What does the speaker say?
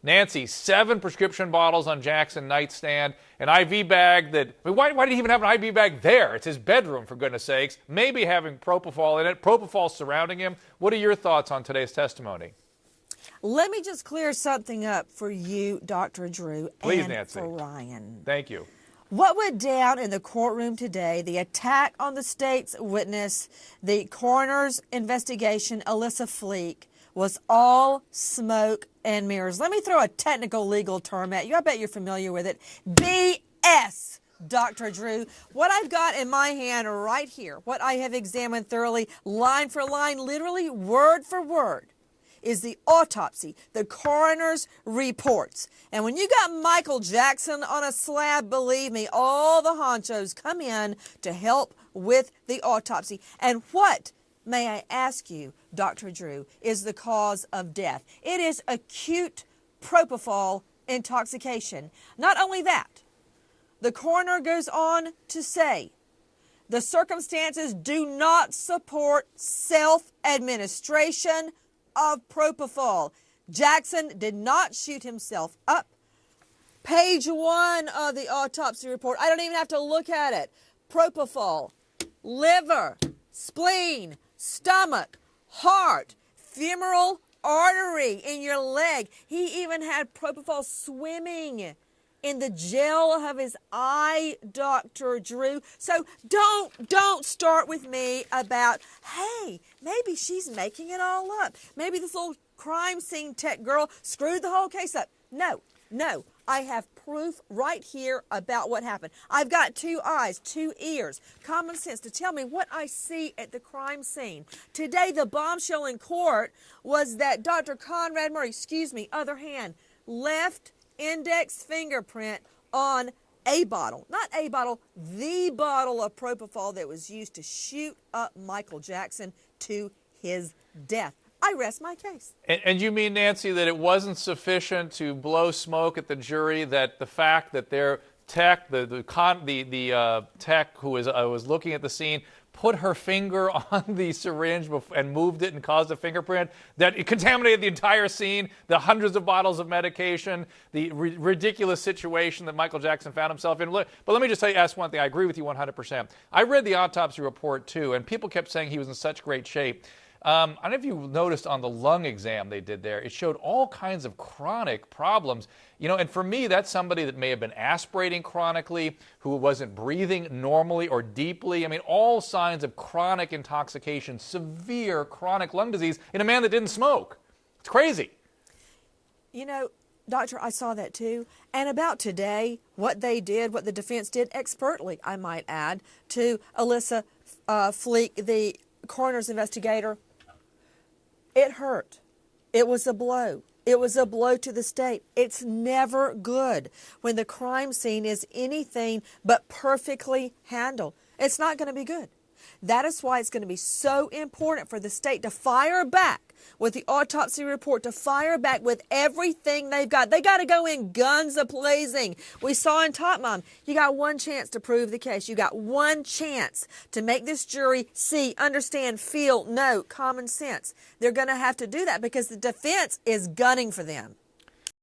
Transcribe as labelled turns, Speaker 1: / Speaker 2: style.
Speaker 1: Nancy, 7 prescription bottles on Jackson nightstand, an IV bag that, why did he even have an IV bag there? It's his bedroom, for goodness sakes. Maybe having propofol in it, propofol surrounding him. What are your thoughts on today's testimony?
Speaker 2: Let me just clear something up for you, Dr. Drew,
Speaker 1: Please,
Speaker 2: and
Speaker 1: Nancy.
Speaker 2: for Ryan.
Speaker 1: Thank you.
Speaker 2: What went down in the courtroom today, the attack on the state's witness, the coroner's investigation, Alyssa Fleek, was all smoke and mirrors. Let me throw a technical legal term at you. I bet you're familiar with it. BS, Dr. Drew. What I've got in my hand right here, what I have examined thoroughly, line for line, literally word for word, is the autopsy, the coroner's reports. And when you got Michael Jackson on a slab, believe me, all the honchos come in to help with the autopsy. And what, may I ask you, Dr. Drew, is the cause of death? It is acute propofol intoxication. Not only that, the coroner goes on to say, the circumstances do not support self-administration of propofol. Jackson did not shoot himself up. Page 1 of the autopsy report. I don't even have to look at it. Propofol, liver, spleen, stomach, heart, femoral artery in your leg. He even had propofol swimming in the gel of his eye, Dr. Drew. So don't start with me about, hey, maybe she's making it all up. Maybe this little crime scene tech girl screwed the whole case up. No. I have proof right here about what happened. I've got 2 eyes, 2 ears, common sense to tell me what I see at the crime scene. Today, the bombshell in court was that Dr. Conrad Murray, other hand, left index fingerprint on a bottle, not a bottle, the bottle of propofol that was used to shoot up Michael Jackson to his death. I rest my case.
Speaker 1: And you mean, Nancy, that it wasn't sufficient to blow smoke at the jury, that the fact that their tech, the tech who was looking at the scene, put her finger on the syringe and moved it and caused a fingerprint, that it contaminated the entire scene, the hundreds of bottles of medication, the ridiculous situation that Michael Jackson found himself in. But let me just ask one thing. I agree with you 100%. I read the autopsy report, too, and people kept saying he was in such great shape. I don't know if you noticed on the lung exam they did there, it showed all kinds of chronic problems. And for me, that's somebody that may have been aspirating chronically, who wasn't breathing normally or deeply. I mean, all signs of chronic intoxication, severe chronic lung disease in a man that didn't smoke. It's crazy.
Speaker 2: Doctor, I saw that too. And about today, what they did, what the defense did expertly, I might add, to Alyssa Fleek, the coroner's investigator, it hurt. It was a blow. It was a blow to the state. It's never good when the crime scene is anything but perfectly handled. It's not going to be good. That is why it's going to be so important for the state to fire back with the autopsy report, to fire back with everything they've got. They got to go in guns a-blazing. We saw in Top Mom, you got one chance to prove the case. You got one chance to make this jury see, understand, feel, know, common sense. They're going to have to do that because the defense is gunning for them.